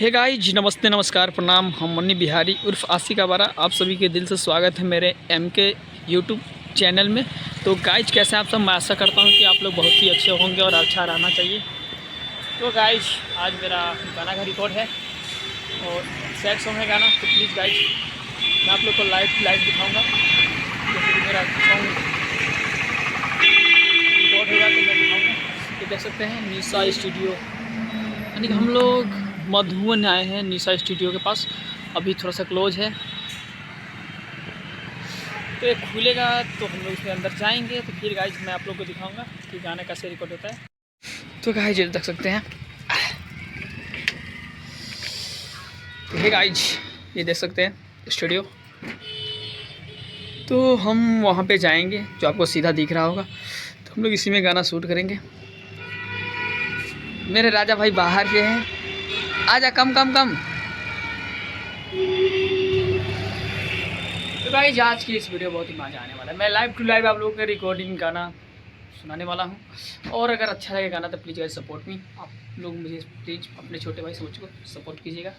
Hey guys, नमस्ते, नमस्कार, प्रणाम। हम मन्नी बिहारी उर्फ आशिक आवारा, आप सभी के दिल से स्वागत है मेरे MK यूट्यूब चैनल में। तो गाइज, कैसे आप सब? मैं आशा करता हूँ कि आप लोग बहुत ही अच्छे होंगे और अच्छा रहना चाहिए। तो गाइज, आज मेरा गाना का रिकॉर्ड है और सैड सॉन्ग है गाना। तो प्लीज़ गाइज, मैं आप लोग को लाइव दिखाऊँगा। जैसे कि मेरा सॉन्ग रिकॉर्ड होगा तो मैं दिखाऊँगा। ये देख सकते हैं निशा स्टूडियो, यानी कि हम लोग मधुबन आए हैं निशा स्टूडियो के पास। अभी थोड़ा सा क्लोज है, तो ये खुलेगा तो हम लोग उसके अंदर जाएंगे। तो फिर गाइज मैं आप लोग को दिखाऊंगा कि गाना कैसे रिकॉर्ड होता है। तो गाइज ये देख सकते हैं, तो हे गाइज ये देख सकते हैं स्टूडियो। तो हम वहाँ पे जाएंगे, जो आपको सीधा दिख रहा होगा। तो हम लोग इसी में गाना शूट करेंगे। मेरे राजा भाई बाहर के हैं, आजा कम कम कम। तो भाई आज की इस वीडियो बहुत ही मजा आने वाला है। मैं लाइव टू लाइव आप लोगों को रिकॉर्डिंग गाना सुनाने वाला हूँ। और अगर अच्छा लगे गाना तो प्लीज़ गाइस सपोर्ट मी। आप लोग मुझे प्लीज़ अपने छोटे भाई समझ को सपोर्ट कीजिएगा।